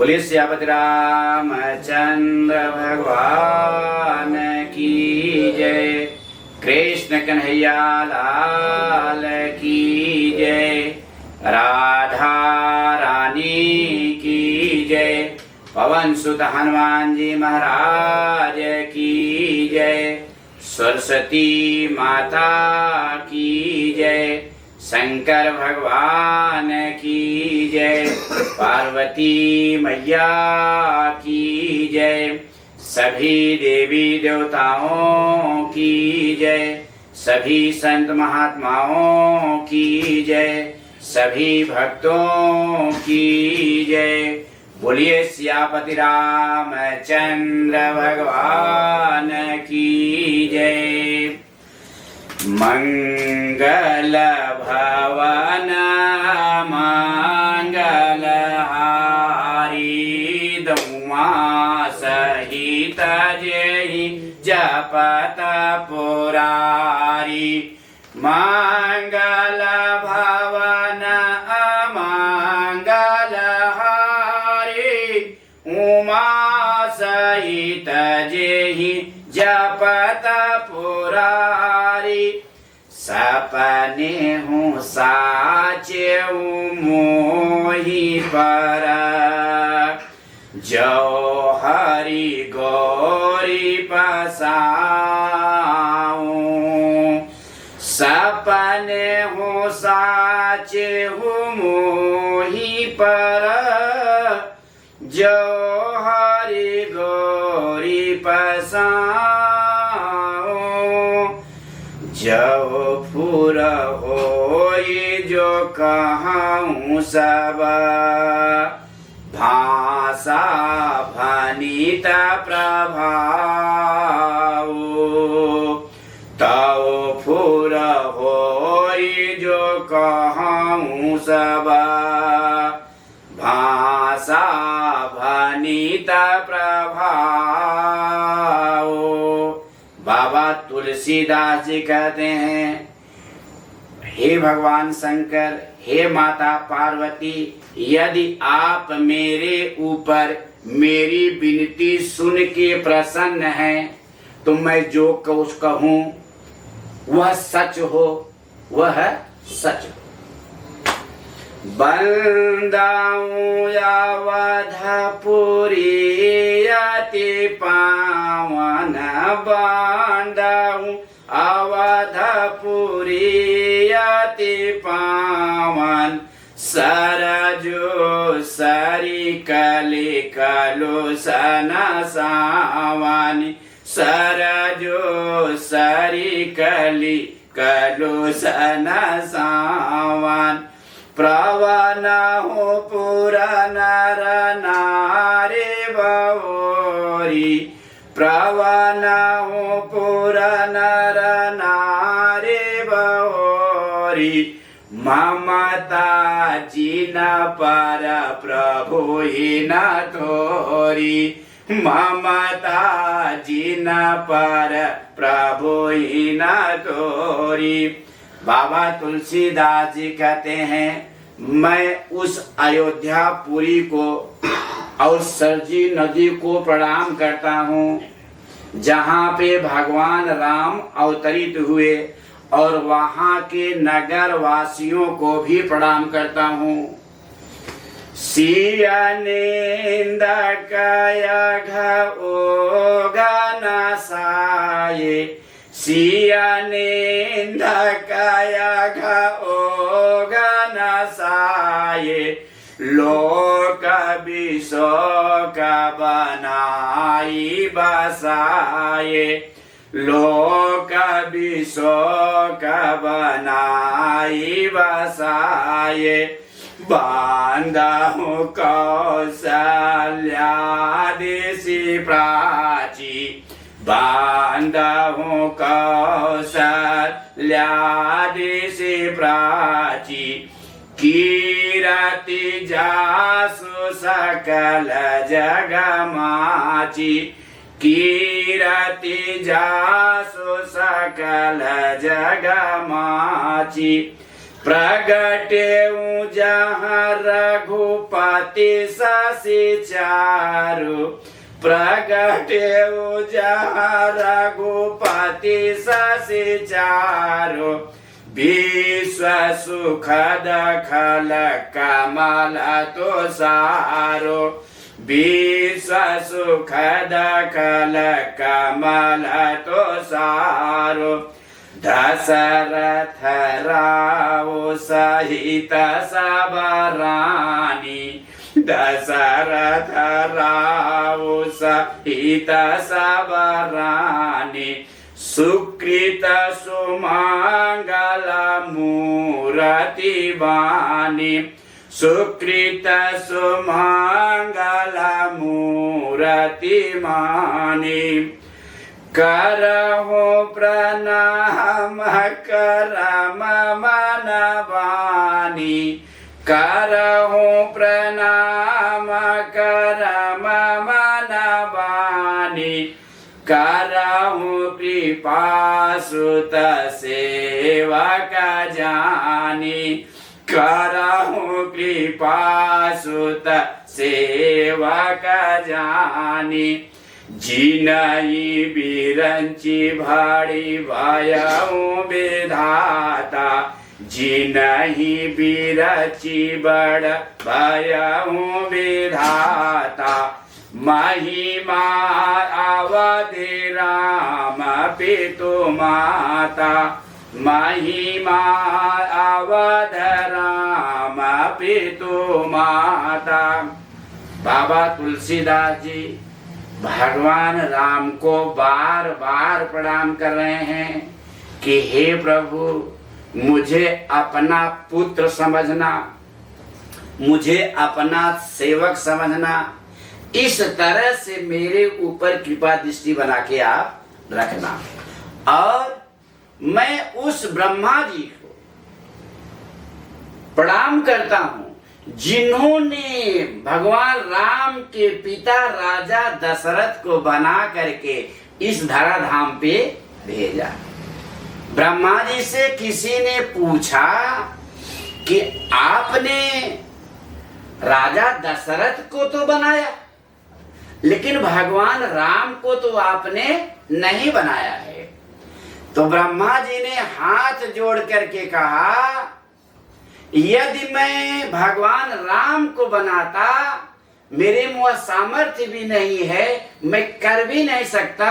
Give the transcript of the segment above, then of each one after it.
बोलिए सियापति रामचंद्र भगवान की जय। कृष्ण कन्हैया लाल की जय। राधा रानी की जय। पवन सुत हनुमान जी महाराज की जय। सरस्वती माता की जय। शंकर भगवान की जय। पार्वती मैया की जय। सभी देवी देवताओं की जय। सभी संत महात्माओं की जय। सभी भक्तों की जय। बोलिए सियापति रामचंद्र भगवान की जय। मंगल भवन मंगलहारी दौमा सहित जेहि जपत पुरारी। मंगल भवन अमंगलहारी उमा सहित जेहि जपत पुरारी। सपने हूँ साचे मोहि पर जो हरि गौरी पसाऊं। सपने हूँ साचे मोहि पर जो हरि गौरी पसाऊं। जब फूल होई जो कहूँ सब भाषा भनित प्रभाव। तब फूल होई जो कहूँ सब भाषा भनित प्रभाव। बाबा तुलसीदास जी कहते हैं, हे भगवान शंकर, हे माता पार्वती, यदि आप मेरे ऊपर मेरी विनती सुन के प्रसन्न हैं तो मैं जो कुछ कहूँ वह सच हो, वह सच हो। बंदाऊं अवधपुरी अति पावन। बंदाऊं अवधपुरी अति पावन। सरजो सरी कली कलो सन सावानी। सरजो सरी कली कलो सन सावान। प्रवन हो पुरा नर नारी बहोरी। प्रवन हो पुरा नर नारी बहोरी। ममता जिन पर प्रभु ही न थोरी। ममता जिन पर प्रभु ही न थोरी। बाबा तुलसीदास जी कहते हैं, मैं उस अयोध्यापुरी को और सरजी नदी को प्रणाम करता हूँ जहाँ पे भगवान राम अवतरित हुए, और वहाँ के नगर वासियों को भी प्रणाम करता हूँ। सिया निंद कया घो गनसाये। सिया निंद कया घो गनसाये। लोक विशोक बनाई बसाये। लोक विशोक बनाई बसाये। बांधहु कौशल्या देशी प्राची। बांधहु कौशल्या देशी प्राची। कीरति जासु सकल जगमाची। कीरति जासु सकल जगमाची। प्रगटे जहाँ रघुपति शशि चारु, प्रगटे जहाँ रघुपति शशि चारु, विश्व सुखद खल कमल तो सारो, विश्व सुखद खल कमल तो सारो। दशरथ राव सहित सब रानी, दशरथ राव सहित सब रानी, सुकृत सुमंगल मूरति वाणी, सुकृत सुमंगल मूरति वाणी। करहु प्रणाम करम मन वाणी, करहु प्रणाम करम मन वाणी, करहु कृपा सुत सेवक जानी, करहु कृपा सुत सेवक जानी। जिनहि बिरंचि भाड़ी भयउ विधाता, जिनहि बिरंचि बड़ भयउ विधाता, महिमा अवधि राम पितु माता, महिमा अवध राम पितु माता। बाबा तुलसीदास जी भगवान राम को बार बार प्रणाम कर रहे हैं कि हे प्रभु, मुझे अपना पुत्र समझना, मुझे अपना सेवक समझना, इस तरह से मेरे ऊपर कृपा दृष्टि बना के आप रखना। और मैं उस ब्रह्मा जी को प्रणाम करता हूं जिन्होंने भगवान राम के पिता राजा दशरथ को बना करके इस धराधाम पे भेजा। ब्रह्मा जी से किसी ने पूछा कि आपने राजा दशरथ को तो बनाया, लेकिन भगवान राम को तो आपने नहीं बनाया है। तो ब्रह्मा जी ने हाथ जोड़ करके कहा, यदि मैं भगवान राम को बनाता, मेरे मुँह सामर्थ्य भी नहीं है, मैं कर भी नहीं सकता।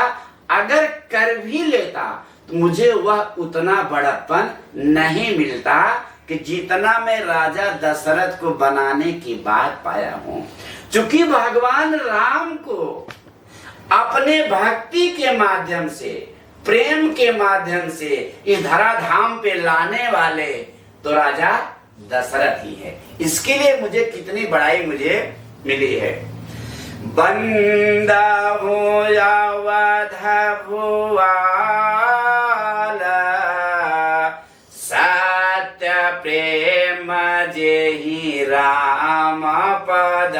अगर कर भी लेता तो मुझे वह उतना बड़प्पन नहीं मिलता कि जितना मैं राजा दशरथ को बनाने की बात पाया हूँ। चूंकि भगवान राम को अपने भक्ति के माध्यम से, प्रेम के माध्यम से इस धराधाम पे लाने वाले तो राजा दशरथ ही है। इसके लिए मुझे कितनी बड़ाई मुझे मिली है। बंदा हो अवध भुआल, सत्य प्रेम जेहि राम पद,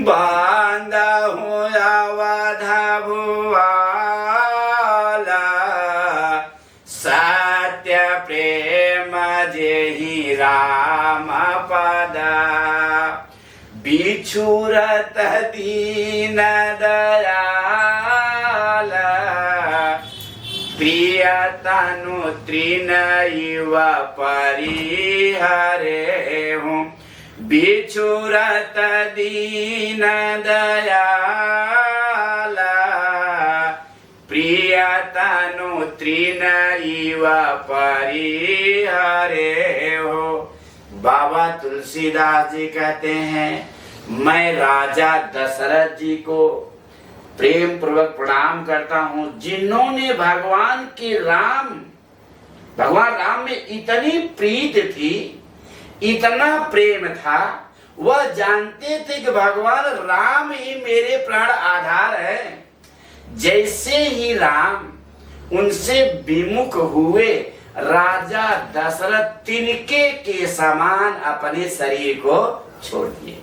बंदा हो अवध भुआल, सत्य प्रेम जेहि राम पद, बिछुरत दीन दयाल, प्रिय तनु तृण इव परिहरे हूँ, बिछुरत दीन दयाल, प्रिय तनु तृण इव परिहरे हो। बाबा तुलसीदास जी कहते हैं, मैं राजा दशरथ जी को प्रेम पूर्वक प्रणाम करता हूँ, जिन्होंने भगवान राम में इतनी प्रीत थी, इतना प्रेम था, वह जानते थे कि भगवान राम ही मेरे प्राण आधार है। जैसे ही राम उनसे विमुख हुए, राजा दशरथ तिनके के समान अपने शरीर को छोड़ दिए।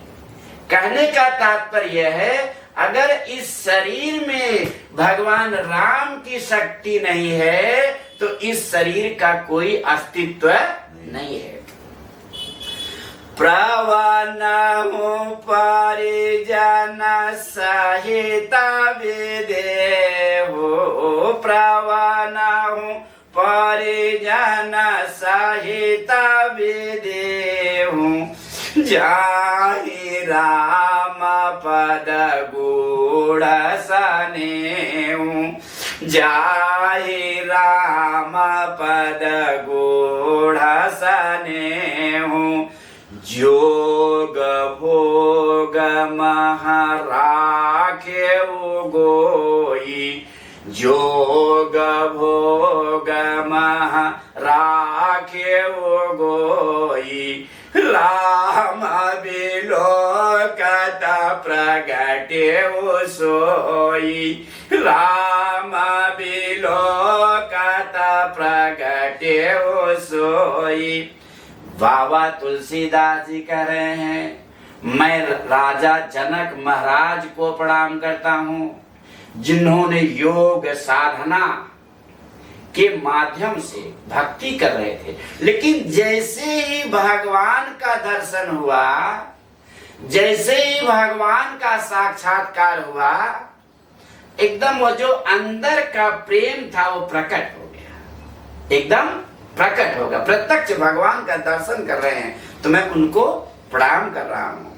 कहने का तात्पर्य है, अगर इस शरीर में भगवान राम की शक्ति नहीं है तो इस शरीर का कोई अस्तित्व नहीं है। प्रवनहु परिजन सहित विदेहु, प्रवनहु परिजन सहित विदेहु, जाहि राम पद गूढ़ सनेहु, जाहि राम पद गूढ़ सनेहु, जोग भोग मह राखेउ गोई, जोग भोग मह राखेउ गोई, राम बिलोकत प्रगटेउ सोई, राम बिलोकत प्रगटेउ सोई। बाबा तुलसीदास जी कह रहे हैं, मैं राजा जनक महाराज को प्रणाम करता हूँ, जिन्होंने योग साधना के माध्यम से भक्ति कर रहे थे, लेकिन जैसे ही भगवान का दर्शन हुआ, जैसे ही भगवान का साक्षात्कार हुआ, एकदम वो जो अंदर का प्रेम था वो प्रकट हो गया, एकदम प्रकट होगा। प्रत्यक्ष भगवान का दर्शन कर रहे हैं, तो मैं उनको प्रणाम कर रहा हूँ।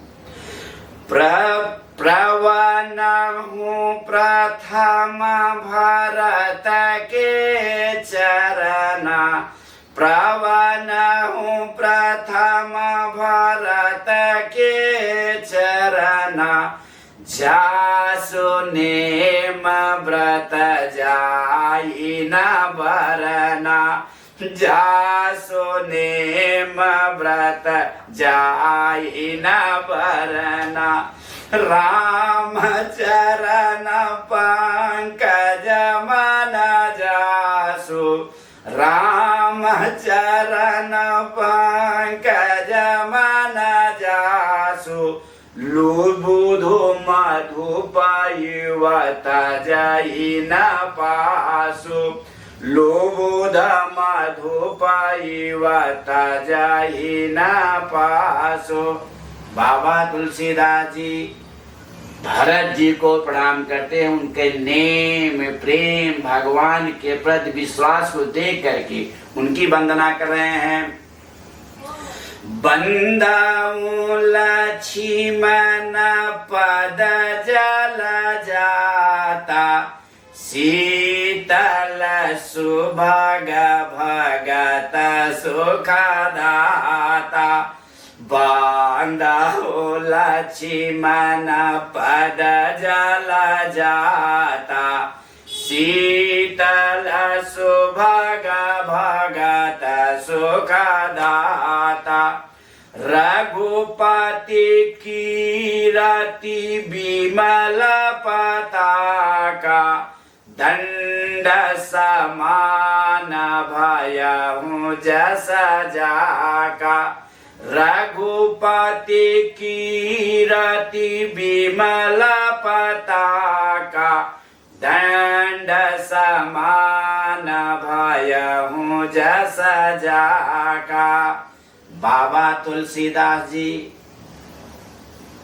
प्रवनहु प्रथम भरत के चरना, प्रवनहु प्रथम भरत के चरना, जासु नेम व्रत जाई न बरना, जासु नेम व्रत जाई न बरना, राम चरण पंकज मन जासु, राम चरण पंकज मन जासु, लुबुधु मधुपयुवत जाई न पासु, लुबुध मधुपयुवत जाई न पासु। बाबा तुलसीदास जी भरत जी को प्रणाम करते हैं, उनके नेम प्रेम भगवान के प्रति विश्वास को देख करके उनकी वंदना कर रहे हैं। बंदाऊ लक्ष्मण पद जल जाता, शीतल सुभग भगत सुखदाता, बांधो लक्ष्मण पद जल जाता, शीतल सुभग भगत सुखदाता, रघुपति कीरति विमल पताका, दंड समान भयहु जस जाका, रघुपति कीरति विमल पताका, दंड समान भयहु जस जाका। बाबा तुलसीदास जी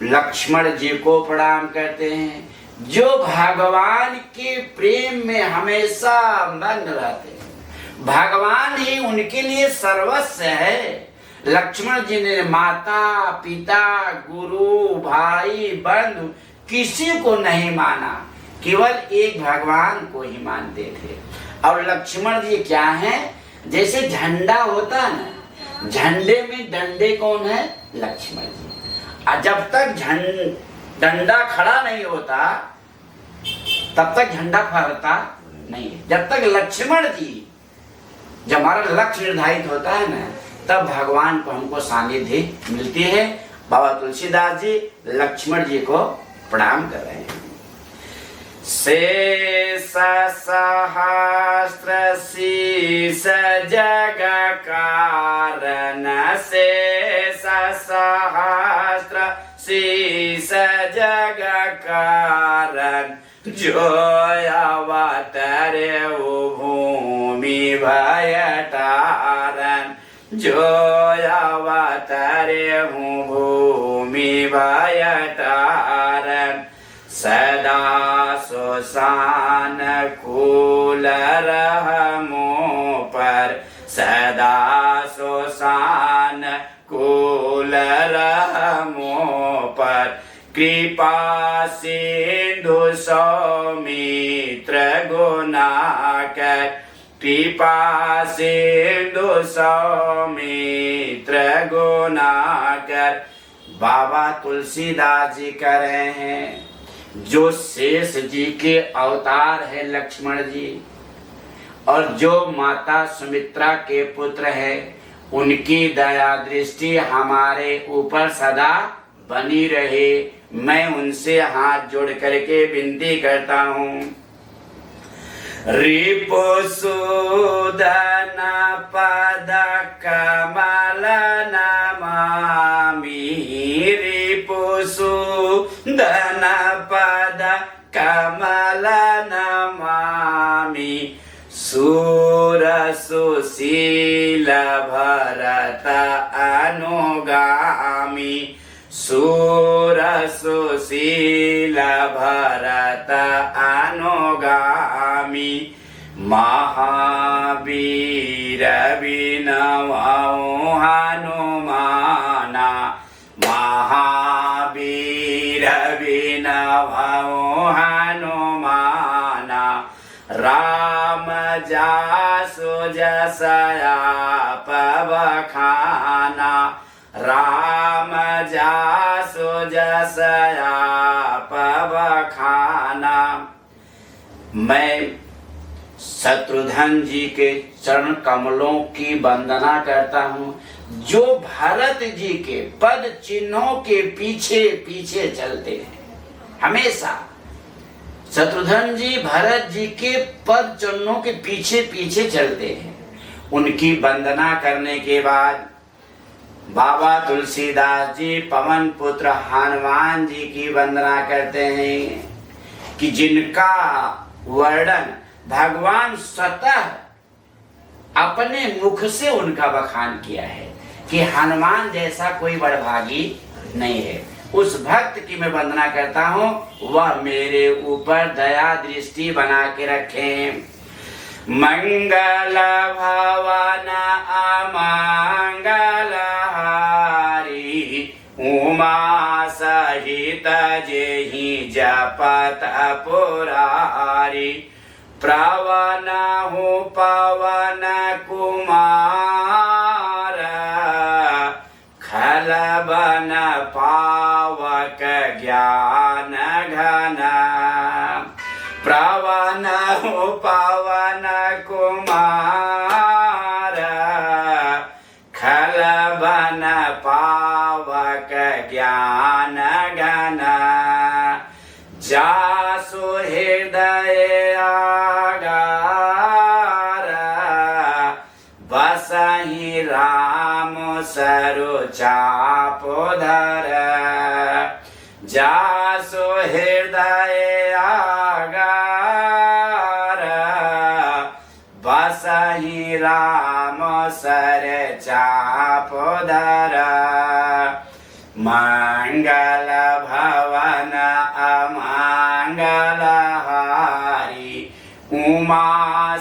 लक्ष्मण जी को प्रणाम करते हैं, जो भगवान के प्रेम में हमेशा मग्न रहते हैं। भगवान ही उनके लिए सर्वस्व है। लक्ष्मण जी ने माता पिता गुरु भाई बंधु किसी को नहीं माना, केवल एक भगवान को ही मानते थे। और लक्ष्मण जी क्या हैं, जैसे झंडा होता है ना, झंडे में डंडे कौन है, लक्ष्मण जी। और जब तक डंडा खड़ा नहीं होता तब तक झंडा फहरता नहीं है। जब तक लक्ष्मण जी, जब हमारा लक्ष्य निर्धारित होता है ना, तब भगवान को हमको सानिध्य मिलती है। बाबा तुलसीदास जी लक्ष्मण जी को प्रणाम कर रहे हैं। शेष सहस्त्र शीस जग कारण, शेष सहस्त्र शीस जग कारण, जो अवतरे भूमि भय तारन, जो अवतरे हूँ भूमि भय तारन, सदा सुसान कुल रहमो पर, सदा सुसान कुल रहमो पर, कृपा सिंधु सौमित्र गुणाकर, कृपा सिंधु सौमित्र गुणाकर। बाबा तुलसीदास जी कह रहे हैं, जो शेष जी के अवतार है लक्ष्मण जी, और जो माता सुमित्रा के पुत्र है, उनकी दया दृष्टि हमारे ऊपर सदा बनी रहे। मैं उनसे हाथ जोड़ करके विनती करता हूँ। रिपुसूदन पद कमल नमामि, रिपुसूदन पद कमल नमामि, सूर सुशील भरत अनुगामी, सूर सुशील भरत अनुगामी, महावीर विनवौ हनुमाना, महावीर विनवौ हनुमाना, राम जासु जसया पवखाना, राम जासु जसया पवखाना। मैं शत्रुघ्न जी के चरण कमलों की वंदना करता हूँ, जो भरत जी के पद चिन्हों के पीछे पीछे चलते हैं। हमेशा शत्रुघ्न जी भरत जी के पद चिन्हों के पीछे पीछे चलते हैं। उनकी वंदना करने के बाद बाबा तुलसीदास जी पवन पुत्र हनुमान जी की वंदना करते हैं, कि जिनका वर्णन भगवान स्वतः अपने मुख से उनका बखान किया है कि हनुमान जैसा कोई बड़भागी नहीं है। उस भक्त की मैं वंदना करता हूँ, वह मेरे ऊपर दया दृष्टि बना के रखें। मंगल भवन अमंगल हारी, उमा सहित जेहि जपत पुरारी, प्रवन हूँ पवन कुमार, खलबन पावक ज्ञान घन, प्रवन हूँ पवन कुमार, खलबन पावक ज्ञान घन, जासु हृदय आगार, बसहि राम सरो चापोधर, जासु हृदय आगार, बसहि राम सर चापोधर, मंगल भवन अमंगल हारी, उमा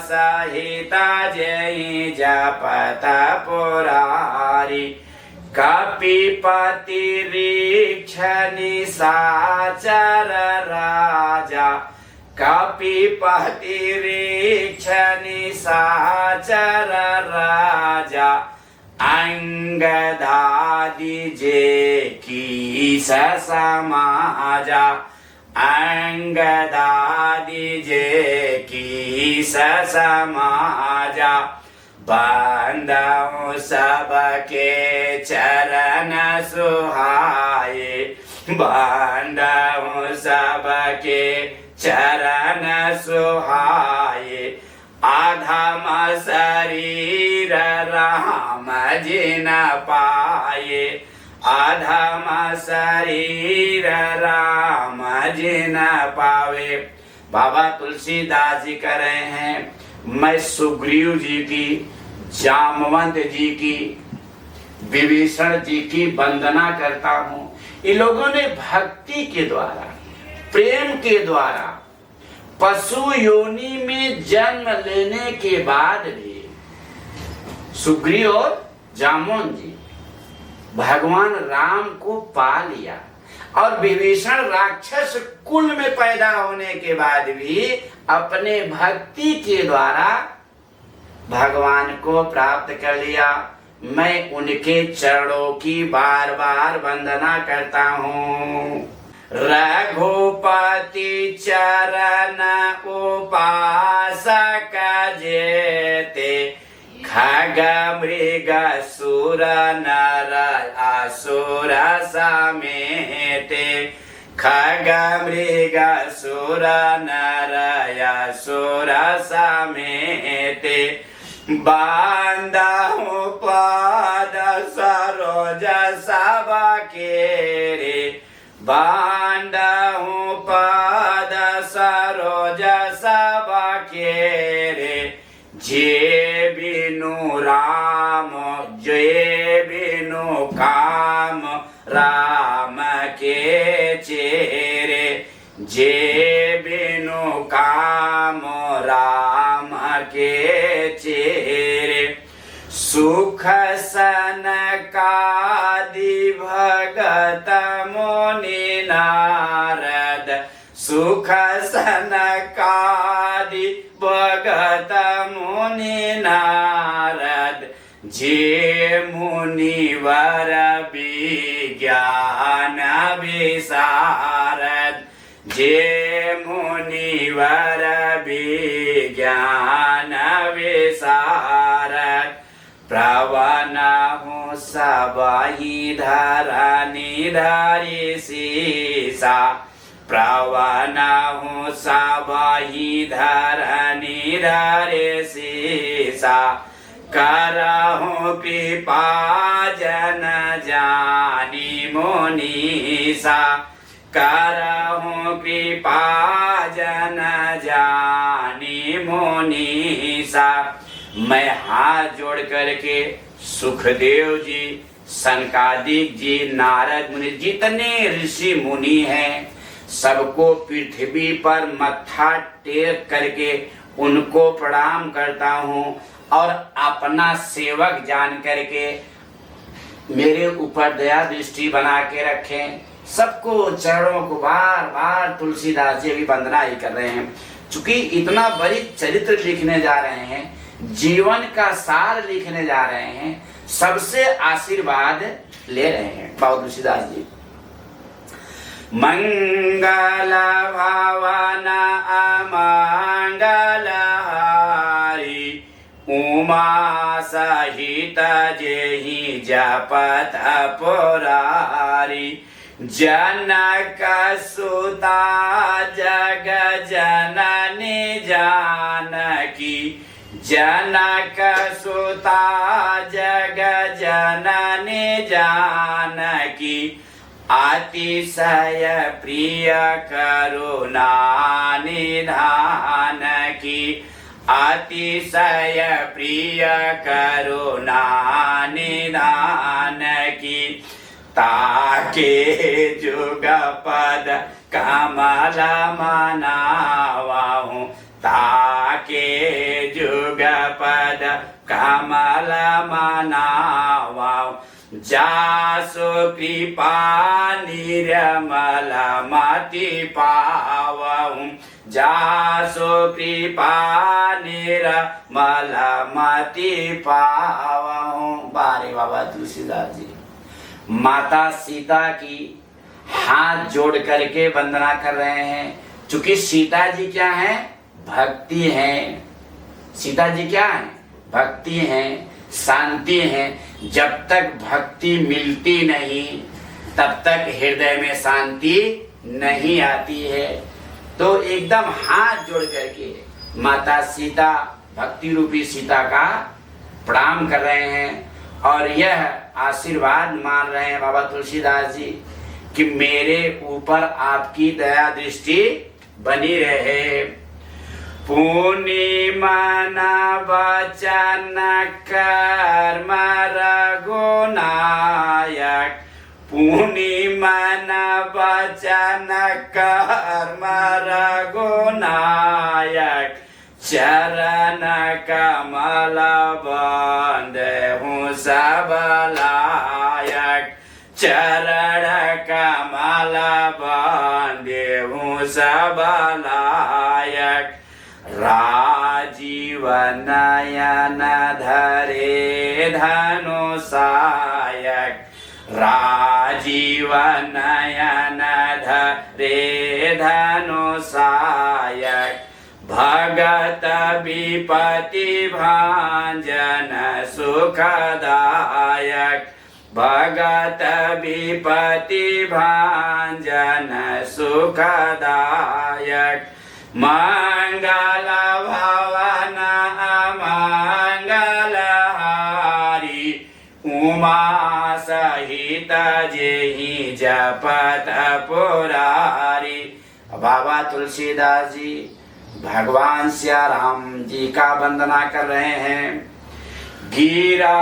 सहित जय जपत पुरारी, कपिपति ऋक्ष निशाचर राजा, कपिपति ऋक्ष निशाचर राजा, अंगदादि जे कीस समाजा, अंगदादि जे कीस समाजा, बंदौ सबके चरण सुहाए, बंदौ सबके चरण सुहाए, अधम शरीर राम जिन पाए, अधम शरीर राम जिन पावे। बाबा तुलसीदास जी कह रहे हैं, मैं सुग्रीव जी की, जामवंत जी की, विभीषण जी की वंदना करता हूँ। इन लोगों ने भक्ति के द्वारा, प्रेम के द्वारा पशु योनि में जन्म लेने के बाद भी सुग्रीव और जामवंत जी भगवान राम को पा लिया, और विभीषण राक्षस कुल में पैदा होने के बाद भी अपने भक्ति के द्वारा भगवान को प्राप्त कर लिया। मैं उनके चरणों की बार बार वंदना करता हूँ। रघुपति चरण उपासक जेते, खग मृग सुर नर असुर समेते, खग मृग सुर नर असुर समेते, बांधहु पद सरोज सब केरे, बांधहु पद सरोज सब केरे, जे बिनु राम जे बिनु काम राम के चेरे, जे बिनु काम राम के चेरे, सुख सनकादि भगत मुनि नारद, सुख सनकादि भगत मुनि नारद, जे मुनिवर विज्ञान विशारद, जे मुनिवर विज्ञान विशारद, प्रवनहु सबहि धरनी धरि सीसा, प्रवनहु सबहि धरनी धरि सीसा, करहु कृपा जन जानी मुनीसा, करहु कृपा जन जानी मुनीसा। मैं हाथ जोड़ करके सुखदेव जी, सनकादिक जी, नारद मुनि, जितने ऋषि मुनि हैं, सबको पृथ्वी पर मत्था टेक करके उनको प्रणाम करता हूँ, और अपना सेवक जान करके मेरे ऊपर दया दृष्टि बना के रखें। सबको चरणों को बार बार तुलसीदास जी भी वंदना ही कर रहे हैं। चूंकि इतना बड़ी चरित्र लिखने जा रहे हैं, जीवन का सार लिखने जा रहे हैं, सबसे आशीर्वाद ले रहे हैं बाबा तुलसीदास जी। मंगल भावन अमंगल हारी, उमा सहित जेहि जपत पुरारी, जनक सुता जग जननी जानकी, जनक सुता जग जननी जानकी, अतिशय प्रिय करुणा निधान की, अतिशय प्रिय करुणा निधान की, ताके जुग पद कमल मनावाहूं, ताके जुग पद कमल मनावाहूं, जासु कृपा निर्मल मति पावहूं, जासु कृपा निर्मल मति पावहूं। बारे बाबा तुलसीदास जी माता सीता की हाथ जोड़ करके वंदना कर रहे हैं। चूंकि सीता जी क्या है? भक्ति हैं। सीता जी क्या है? भक्ति हैं, शांति हैं। जब तक भक्ति मिलती नहीं तब तक हृदय में शांति नहीं आती है। तो एकदम हाथ जोड़ करके माता सीता, भक्ति रूपी सीता का प्रणाम कर रहे हैं और यह आशीर्वाद मान रहे हैं बाबा तुलसीदास जी कि मेरे ऊपर आपकी दया दृष्टि बनी रहे। पूर्णिमा मन वचन कर्म रघुनायक, पुनि मन वचन कर्म रघुनायक, चरण कमल बंदहु सब लायक, चरण कमल बंदहु सब लायक, राजीव नयन धरे धनु सायक, राजीव नयन धरे धनु सायक, भगत विपति भांजन सुखदायक, भगत विपति भांजन सुखदायक, मंगल भवन अमंगल हारी, उमा सहित जेहि जपत पुरारी। बाबा तुलसीदास जी भगवान श्या राम जी का वंदना कर रहे हैं। गिरा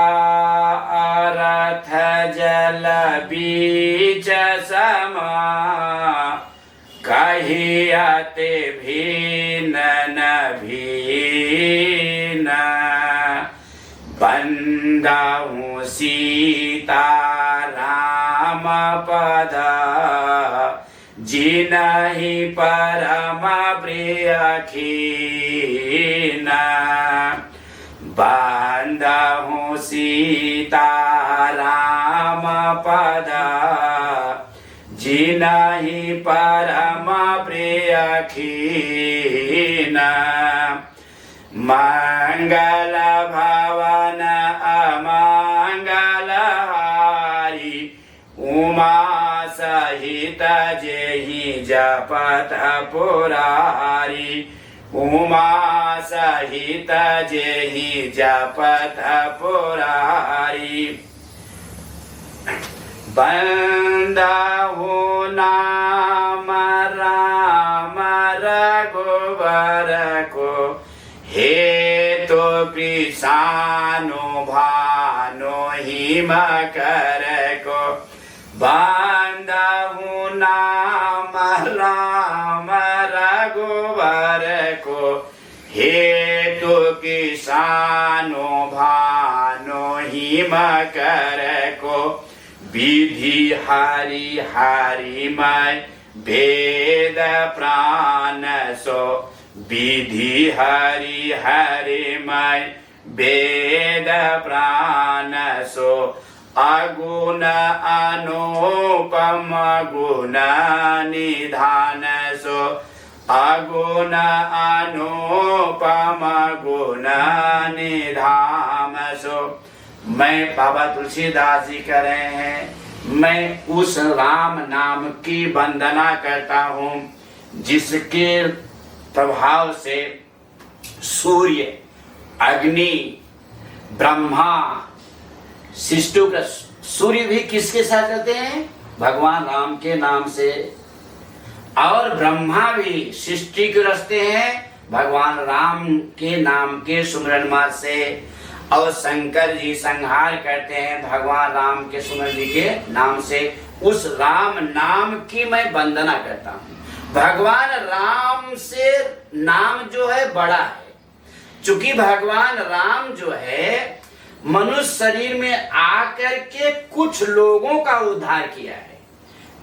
अर्थ जल बीच समा, कहियते भीन न भीन, बंदहु सीता राम पद, जिनहि परम प्रिय खीन, बंदहु सीता राम पद, जिनहि परम प्रिय खीन, मंगल भवन अमंगल हारी, उमा सहित जेहि जपत पुरारी, उमा सहित जेहि जपत पुरारी, बंदहु नाम राम रघुवर को, हेतु पिसानो भानो हिम कर को, बंदहु नाम राम रघुवर को, हेतु किसानो भानो हिम कर को, विधि हरि हरि मय वेद प्राण सो, विधि हरि हरि मय वेद प्राण सो, अगुण अनुपम गुण निधान सो, अगुण अनुपम गुण निधाम सो। मैं बाबा तुलसीदास जी कह रहे हैं, मैं उस राम नाम की वंदना करता हूँ जिसके प्रभाव से सूर्य, अग्नि, ब्रह्मा, शिष्टु का सूर्य भी किसके साथ रहते हैं? भगवान राम के नाम से। और ब्रह्मा भी सृष्टि को रचते हैं भगवान राम के नाम के सुमिरन मार्ग से। और शंकर जी संहार करते हैं भगवान राम के सुमिरन जी के नाम से। उस राम नाम की मैं वंदना करता हूँ। भगवान राम से नाम जो है बड़ा है, चूंकि भगवान राम जो है मनुष्य शरीर में आकर के कुछ लोगों का उद्धार किया है,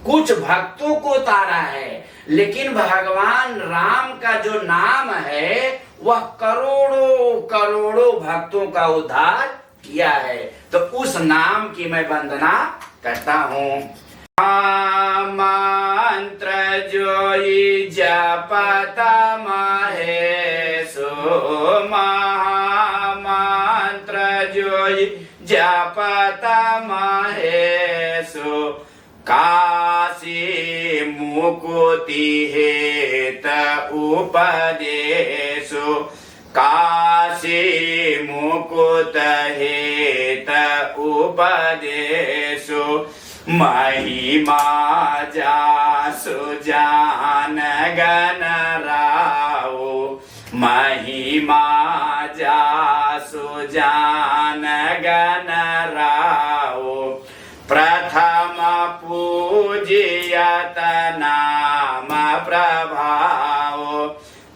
कुछ भक्तों को उतारा है, लेकिन भगवान राम का जो नाम है वह करोड़ों करोड़ों भक्तों का उद्धार किया है। तो उस नाम की मैं वंदना करता हूँ। मंत्र जोई जपत महेशो, महामंत्र जोई जपत महेशो, काशी मुकुति हेत उपदेशो, काशी मुकुत हेत उपदेशो, महिमा जासु जान गण राओ, महिमा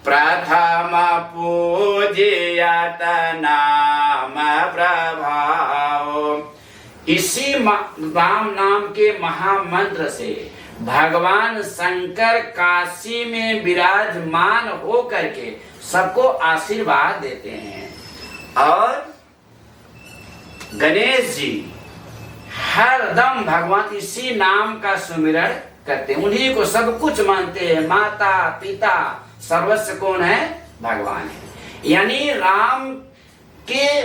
प्रथम पूज्यत नाम प्रभाव। इसी राम नाम के महामंत्र से भगवान शंकर काशी में विराजमान हो करके सबको आशीर्वाद देते हैं। और गणेश जी हरदम भगवान इसी नाम का सुमिरन करते हैं, उन्हीं को सब कुछ मानते हैं। माता पिता सर्वस्व कौन है? भगवान है। यानी राम के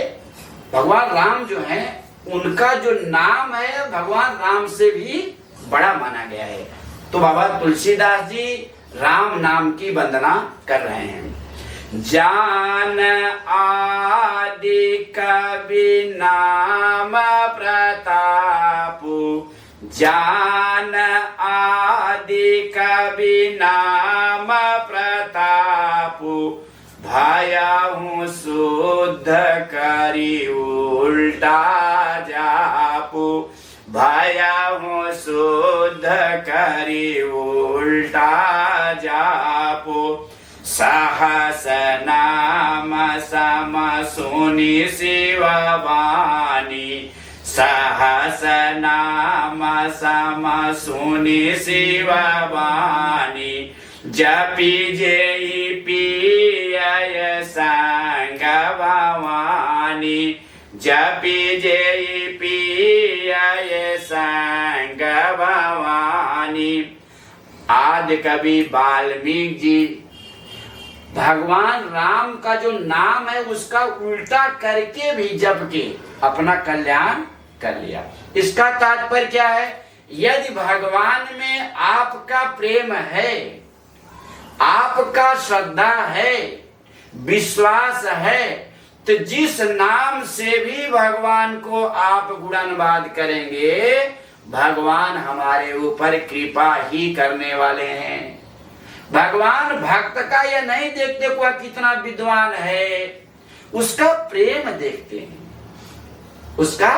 भगवान राम जो है उनका जो नाम है भगवान राम से भी बड़ा माना गया है। तो बाबा तुलसीदास जी राम नाम की वंदना कर रहे हैं। जान आदि कवि नाम प्रतापु, जान आदि कवि नाम प्रतापु, भयहु शुद्ध करी उल्टा जापु, भयहु शुद्ध करी उल्टा जापु। सहस नाम सम सुनि शिव वाणी, सहस नाम सम सुनि शिव वाणी, जपि जेहि पिय संग भवानी, जपि जेहि पिय संग भवानी। आदि कवि वाल्मीकि जी भगवान राम का जो नाम है उसका उल्टा करके भी जप के अपना कल्याण कर लिया। इसका तात्पर्य क्या है? यदि भगवान में आपका प्रेम है, आपका श्रद्धा है, विश्वास है, तो जिस नाम से भी भगवान को आप गुणानुवाद करेंगे भगवान हमारे ऊपर कृपा ही करने वाले हैं। भगवान भक्त का यह नहीं देखते वह कितना विद्वान है, उसका प्रेम देखते हैं, उसका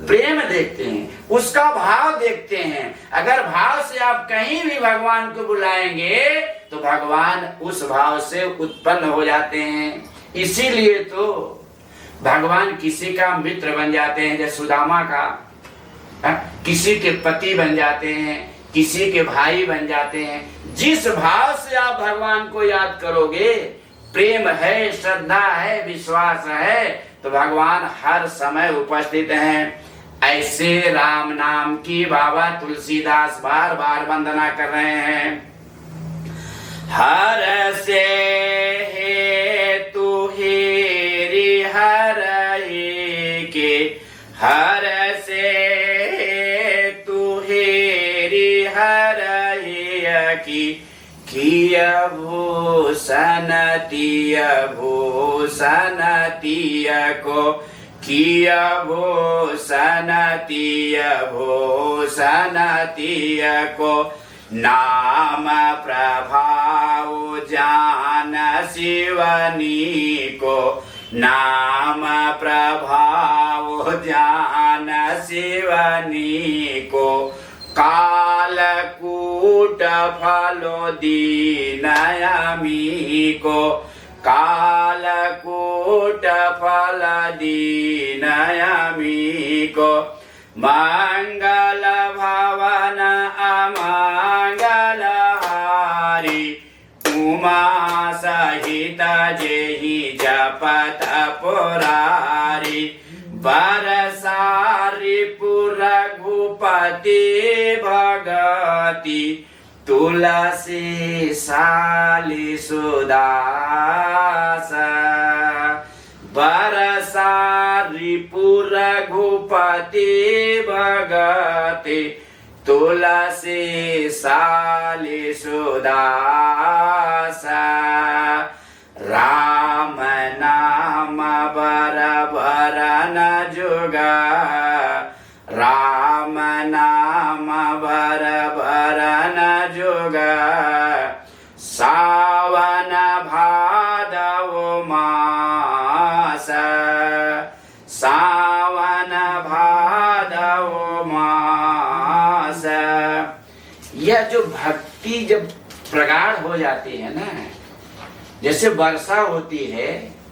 प्रेम देखते हैं, उसका भाव देखते हैं। अगर भाव से आप कहीं भी भगवान को बुलाएंगे तो भगवान उस भाव से उत्पन्न हो जाते हैं। इसीलिए तो भगवान किसी का मित्र बन जाते हैं, जैसे सुदामा का, किसी के पति बन जाते हैं, किसी के भाई बन जाते हैं। जिस भाव से आप भगवान को याद करोगे, प्रेम है, श्रद्धा है, विश्वास है, तो भगवान हर समय उपस्थित हैं। ऐसे राम नाम की बाबा तुलसीदास बार बार वंदना कर रहे हैं। हर से हेतु हेरि हर के, हर से हेतु हेरि हर की, किय भूषण तिय भूषण तिय को, किय भूषण तिय भूषण तिय को, नाम प्रभाव जान शिवनी को, नाम प्रभाव जान शिवनी को। कालकूट फलो दीनयमी को, कालकूट फल दीनयमी को। मंगल भवन अमंगल हारी, उमा सहित जेहि जपत पुरारी। बरसारी पुर घुपति भगति, तुलसी साली सुदास। बरसारी पुर घुपति भगति, तुलसी साली सुदास। राम नाम बर भरन जुगा, राम नाम बर भरन जुगा। सावन भादव मास, सावन भादव मास। यह जो भक्ति जब प्रगाढ़ हो जाती है ना, जैसे वर्षा होती है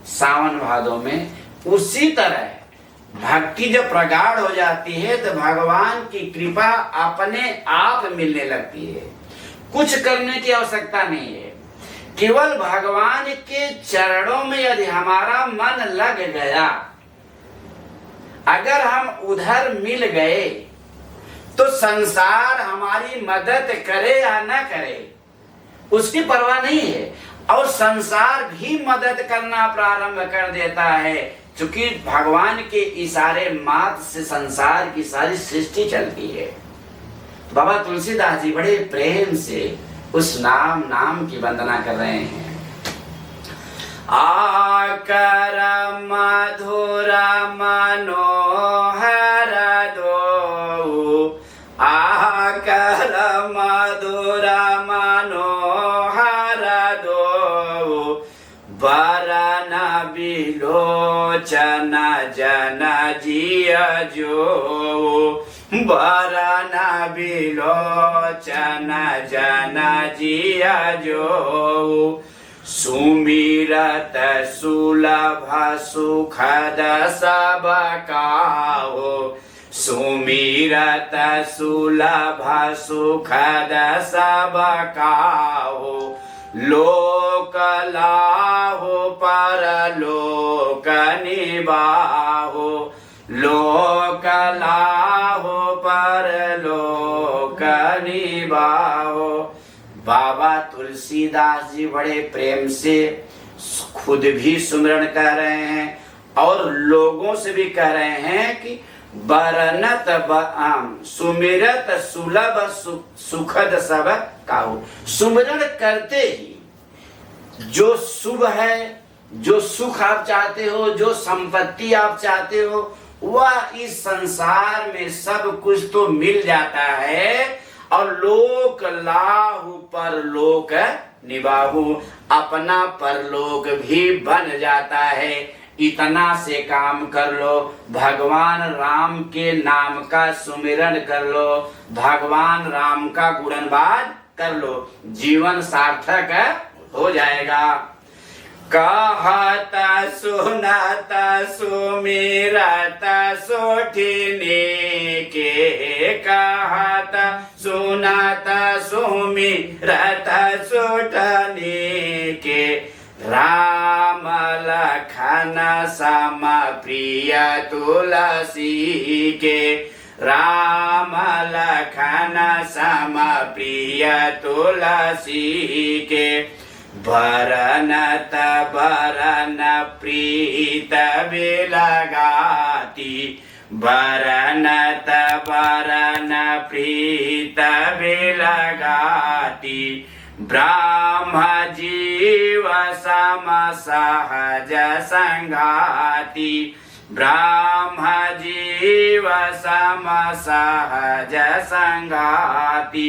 सावन भादों में, उसी तरह भक्ति जब प्रगाढ़ हो जाती है तो भगवान की कृपा अपने आप मिलने लगती है। कुछ करने की आवश्यकता नहीं है, केवल भगवान के चरणों में यदि हमारा मन लग गया, अगर हम उधर मिल गए तो संसार हमारी मदद करे या न करे उसकी परवाह नहीं है, और संसार भी मदद करना प्रारंभ कर देता है, क्योंकि भगवान के इशारे मात्र से संसार की सारी सृष्टि चलती है। बाबा तुलसीदास जी बड़े प्रेम से उस नाम की वंदना कर रहे हैं। आकर मधुर मनोहर दो, आकर मधुर मनोहर दो, बरन बिलोचन जन जिय जो, बरन बिलोचन जन जिय जो, सुमिरत सुलभ सुखद सब काहो, सुमिरत सुलभ सुखद सब काहो, लोक लाहो परलोक निबाहो, लोक लाहो परलोक निबाहो। बाबा तुलसीदास जी बड़े प्रेम से खुद भी सुमिरन कर रहे हैं और लोगों से भी कह रहे हैं कि बरनत सुमिरत सुलभ सुखद सब काहू। सुमिरन करते ही जो शुभ है, जो सुख आप चाहते हो, जो संपत्ति आप चाहते हो, वह इस संसार में सब कुछ तो मिल जाता है, और लोक लाहु परलोक निबाहु, अपना परलोक भी बन जाता है। इतना से काम कर लो, भगवान राम के नाम का सुमिरन कर लो, भगवान राम का गुणगान कर लो, जीवन सार्थक हो जाएगा। कहत सुनत सुमिरत सोठिनी के, कहत सुनत सुमिरत सोठनी के, राम लखन सम प्रिय तुलसी के, राम लखन सम प्रिय तुलसी के, बरनत बरन प्रीत बिलगाती, बरनत बरन प्रीत बिलगाती, ब्रह्म जीव सम सहज संगाती, ब्रह्म जीव सम सहज संगाती,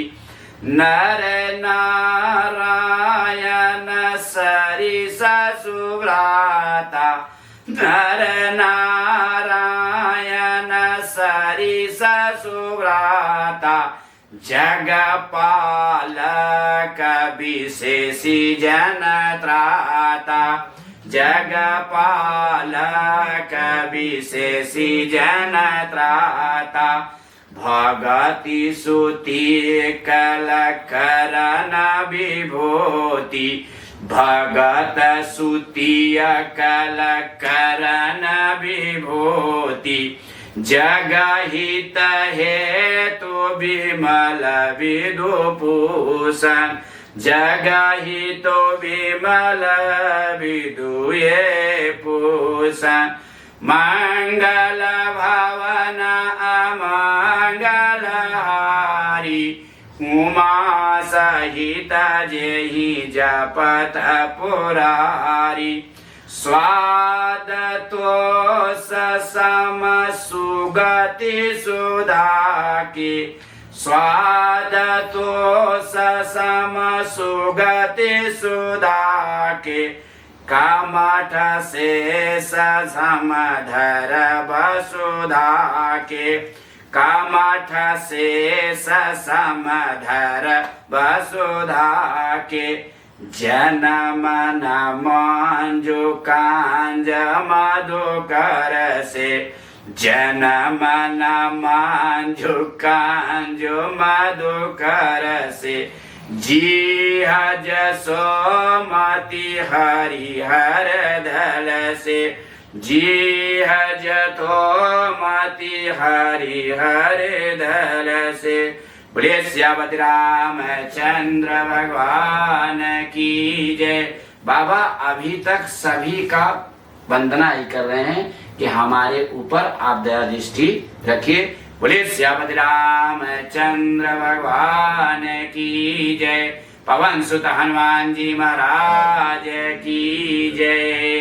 नर नारायण सरिस सुव्राता, नर नारायण सरिस सुव्राता, जगपालक विशेषी जन त्राता, जगपालक विशेषी जन त्राता, भगति सुति कल करन विभूति, भगत सुति कल करन विभूति, जगहित हेतु विमल विदुभूषण, जगहित विमल विदुये भूषण, मंगल भवन अमंगलहारी, उमा सहित जेहि जपत पुरारी, स्वाद तो सम सुगति सुधा की, स्वाद तो सम सुगति सुधा के, कामठ से समधर वसुधा के, कामठ से समधर वसुधा के, जनम न मंजू कांज मधुकर से, जनम न मंजू कांजो मधुकर से, जी जसोमति हरिहर दल से, जी जथोमति हरिहर दल से। बोलिए सियापति रामचंद्र भगवान की जय। बाबा अभी तक सभी का वंदना ही कर रहे हैं कि हमारे ऊपर आप दया दृष्टि रखिए। बोलिए सियापति रामचंद्र भगवान की जय। पवन सुत हनुमान जी महाराज की जय।